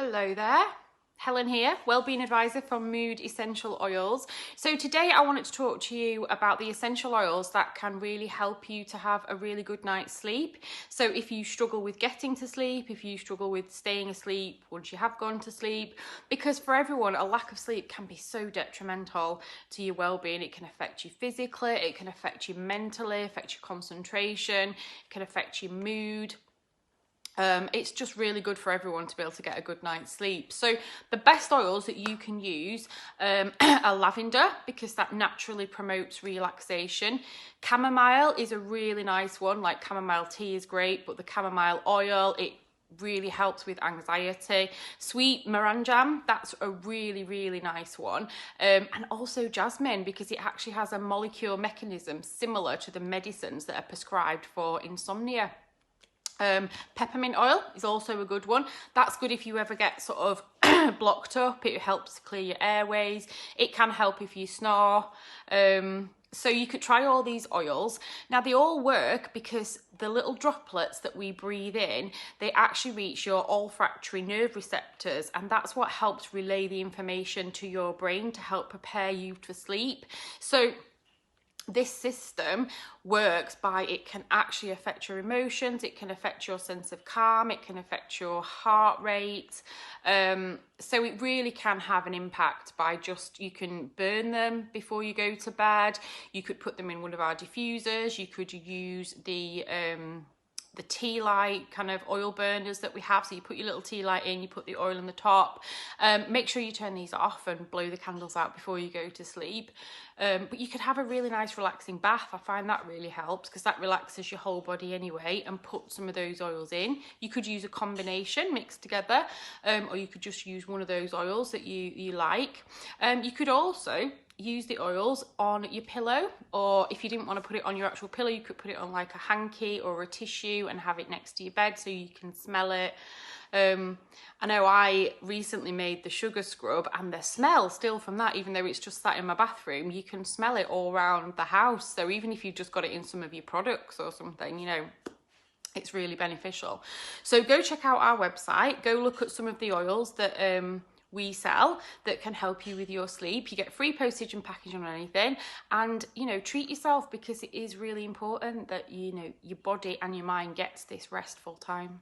Hello there, Helen here, Wellbeing Advisor from Mood Essential Oils. So today I wanted to talk to you about the essential oils that can really help you to have a really good night's sleep. So if you struggle with getting to sleep, if you struggle with staying asleep once you have gone to sleep, because for everyone a lack of sleep can be so detrimental to your well-being. It can affect you physically, it can affect you mentally, affect your concentration, it can affect your mood. It's just really good for everyone to be able to get a good night's sleep. So the best oils that you can use are lavender, because that naturally promotes relaxation. Chamomile is a really nice one. Like chamomile tea is great, but the chamomile oil, it really helps with anxiety. Sweet meranjam, that's a really nice one. And also jasmine, because it actually has a molecule mechanism similar to the medicines that are prescribed for insomnia. Peppermint oil is also a good one. That's good if you ever get sort of blocked up. It helps clear your airways. It can help if you snore. So you could try all these oils. Now they all work because the little droplets that we breathe in, they actually reach your olfactory nerve receptors, and that's what helps relay the information to your brain to help prepare you for sleep. So this system works by, it can actually affect your emotions, it can affect your sense of calm, it can affect your heart rate. So it really can have an impact by just, you can burn them before you go to bed, you could put them in one of our diffusers, you could use the tea light kind of oil burners that we have. So you put your little tea light in, you put the oil in the top. Make sure you turn these off and blow the candles out before you go to sleep. But you could have a really nice relaxing bath. I find that really helps because that relaxes your whole body anyway, and put some of those oils in. You could use a combination mixed together, or you could just use one of those oils that you like. You could also use the oils on your pillow, or if you didn't want to put it on your actual pillow, you could put it on like a hanky or a tissue and have it next to your bed so you can smell it. I know I recently made the sugar scrub, and the smell still from that, even though it's just sat in my bathroom, you can smell it all around the house. So even if you've just got it in some of your products or something, you know, it's really beneficial. So go check out our website, go look at some of the oils that we sell that can help you with your sleep. You get free postage and packaging on anything, and you know, treat yourself, because it is really important that, you know, your body and your mind gets this restful time.